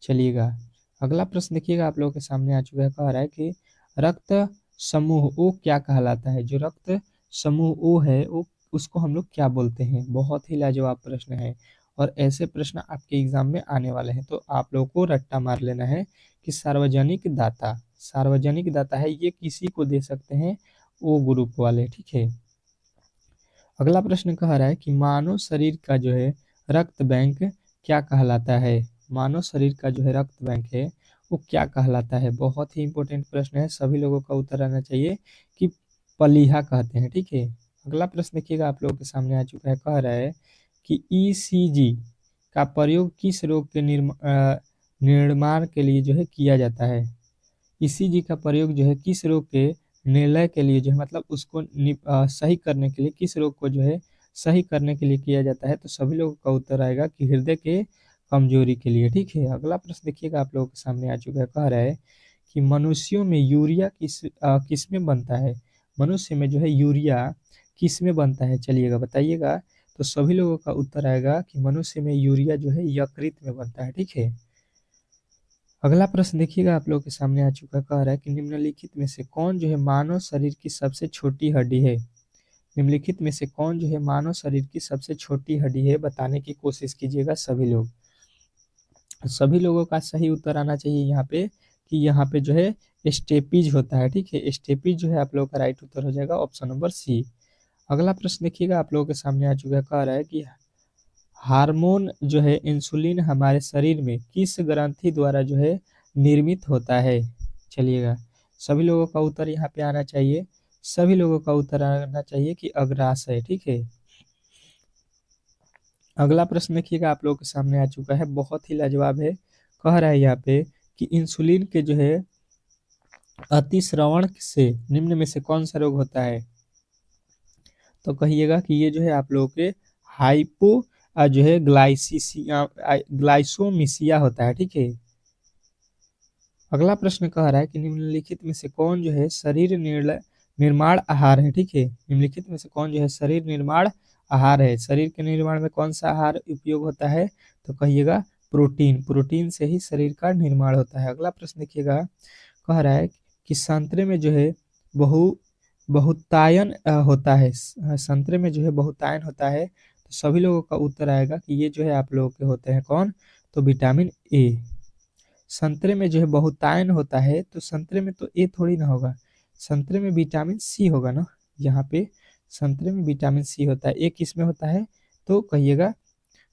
चलिएगा, अगला प्रश्न देखिएगा, आप लोगों के सामने आ चुका है, कह रहा है कि रक्त समूह ओ क्या कहलाता है? जो रक्त समूह ओ है वो उसको हम लोग क्या बोलते हैं? बहुत ही लाजवाब प्रश्न है और ऐसे प्रश्न आपके एग्जाम में आने वाले हैं, तो आप लोगों को रट्टा मार लेना है कि सार्वजनिक दाता है, ये किसी को दे सकते हैं, ओ ग्रुप वाले, ठीक है। अगला प्रश्न कह रहा है कि मानव शरीर का जो है रक्त बैंक क्या कहलाता है? मानव शरीर का जो है रक्त बैंक है वो क्या कहलाता है? बहुत ही इंपॉर्टेंट प्रश्न है, सभी लोगों का उत्तर आना चाहिए कि पलीहा कहते हैं, ठीक है। अगला प्रश्न देखिएगा, आप लोगों के सामने आ चुका है, कह रहा है कि ईसीजी का प्रयोग किस रोग के निर्माण के लिए जो है किया जाता है? ईसीजी का प्रयोग जो है किस रोग के निर्णय के लिए जो है, मतलब उसको सही करने के लिए, किस रोग को जो है सही करने के लिए किया जाता है? तो सभी लोगों का उत्तर आएगा कि हृदय के कमजोरी के लिए, ठीक है। अगला प्रश्न देखिएगा, आप लोगों के सामने आ चुका है, कह रहा है कि मनुष्यों में यूरिया किस में बनता है? मनुष्य में जो है यूरिया किस में बनता है? चलिएगा बताइएगा। तो सभी लोगों का उत्तर आएगा कि मनुष्य में यूरिया जो है यकृत में बनता है, ठीक है। अगला प्रश्न देखिएगा, आप लोगों के सामने आ चुका, कह रहा है कि निम्नलिखित में से कौन जो है मानव शरीर की सबसे छोटी हड्डी है? निम्नलिखित में से कौन जो है मानव शरीर की सबसे छोटी हड्डी है? बताने की कोशिश कीजिएगा सभी लोग। सभी लोगों का सही उत्तर आना चाहिए यहाँ पे कि यहाँ पे जो है स्टेपीज होता है, ठीक है। स्टेपीज जो है आप लोगों का राइट उत्तर हो जाएगा, ऑप्शन नंबर सी। अगला प्रश्न देखिएगा, आप लोगों के सामने आ चुका है, कह रहा है कि हार्मोन जो है इंसुलिन हमारे शरीर में किस ग्रंथि द्वारा जो है निर्मित होता है? चलिएगा, सभी लोगों का उत्तर यहाँ पे आना चाहिए, सभी लोगों का उत्तर आना चाहिए कि अग्राशय, ठीक है। अगला प्रश्न देखिएगा, आप लोगों के सामने आ चुका है, बहुत ही लाजवाब है। कह रहा है यहाँ पे कि इंसुलिन के जो है अतिश्रवण से निम्न में से कौन सा रोग होता है? तो कहिएगा कि ये जो है आप लोगों के हाइपो जो है ग्लाइसोमिसिया होता है, ठीक है। अगला प्रश्न कह रहा है कि निम्नलिखित में से कौन जो है शरीर निर्माण आहार है? ठीक है, निम्नलिखित में से कौन जो है शरीर निर्माण आहार है? शरीर के निर्माण में कौन सा आहार उपयोग होता है? तो कहिएगा प्रोटीन। प्रोटीन से ही शरीर का निर्माण होता है। अगला प्रश्न देखिएगा, कह रहा है कि संतरे में जो है बहुतायन होता है, संतरे में जो है बहुतायन होता है, तो सभी लोगों का उत्तर आएगा कि ये जो है आप लोगों के होते हैं कौन, तो विटामिन ए। संतरे में जो है बहुतायन होता है, तो संतरे में तो ए थोड़ी ना होगा, संतरे में विटामिन सी होगा ना। यहाँ पे संतरे में विटामिन सी होता है, ए किस में होता है, तो कहिएगा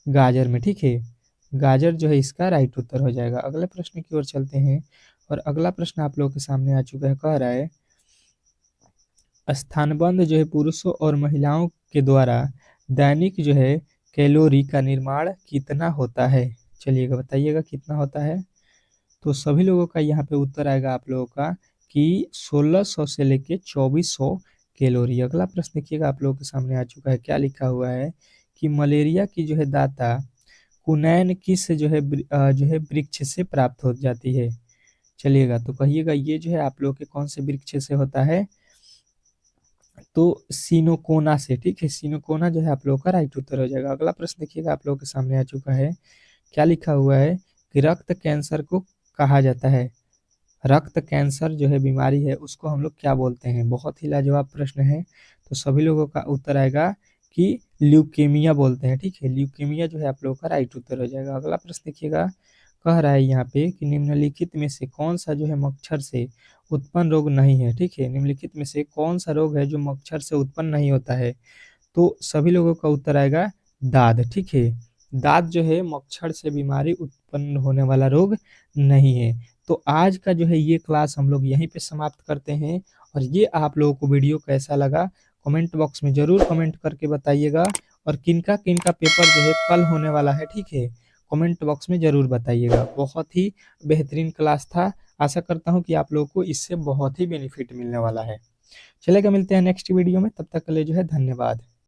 गाजर में, ठीक है। गाजर जो है इसका राइट उत्तर हो जाएगा। अगले प्रश्न की ओर चलते हैं, और अगला प्रश्न आप लोगों के सामने आ चुका है। कह रहा है स्थानबंध जो है पुरुषों और महिलाओं के द्वारा दैनिक जो है कैलोरी का निर्माण कितना होता है। चलिएगा बताइएगा कितना होता है। तो सभी लोगों का यहाँ पे उत्तर आएगा आप लोगों का कि 1600 से लेके 2400 कैलोरी। अगला प्रश्न देखिएगा आप लोगों के सामने आ चुका है। क्या लिखा हुआ है कि मलेरिया की जो है दाता कुनैन किस जो है वृक्ष से प्राप्त हो जाती है। चलिएगा तो कहिएगा ये जो है आप लोग के कौन से वृक्ष से होता है, तो सिनोकोना से, ठीक है। सिनोकोना जो है आप लोगों का राइट उत्तर हो जाएगा। अगला प्रश्न देखिएगा आप लोगों के सामने आ चुका है। क्या लिखा हुआ है कि रक्त कैंसर को कहा जाता है। रक्त कैंसर जो है बीमारी है उसको हम लोग क्या बोलते हैं। बहुत ही लाजवाब प्रश्न है। तो सभी लोगों का उत्तर आएगा कि ल्यूकेमिया बोलते हैं, ठीक है। ल्यूकेमिया जो है आप लोगों का राइट उत्तर हो जाएगा। अगला प्रश्न देखिएगा, कह रहा है यहाँ पे कि निम्नलिखित में से कौन सा जो है मच्छर से उत्पन्न रोग नहीं है, ठीक है। निम्नलिखित में से कौन सा रोग है जो मच्छर से उत्पन्न नहीं होता है, तो सभी लोगों का उत्तर आएगा दाद, ठीक है। दाद जो है मच्छर से बीमारी उत्पन्न होने वाला रोग नहीं है। तो आज का जो है ये क्लास हम लोग यहीं पे समाप्त करते हैं। और ये आप लोगों को वीडियो कैसा लगा कमेंट बॉक्स में जरूर कमेंट करके बताइएगा। और किनका किनका पेपर जो है कल होने वाला है, ठीक है, कमेंट बॉक्स में जरूर बताइएगा। बहुत ही बेहतरीन क्लास था। आशा करता हूँ कि आप लोगों को इससे बहुत ही बेनिफिट मिलने वाला है। चलेगा, मिलते हैं नेक्स्ट वीडियो में, तब तक के लिए जो है धन्यवाद।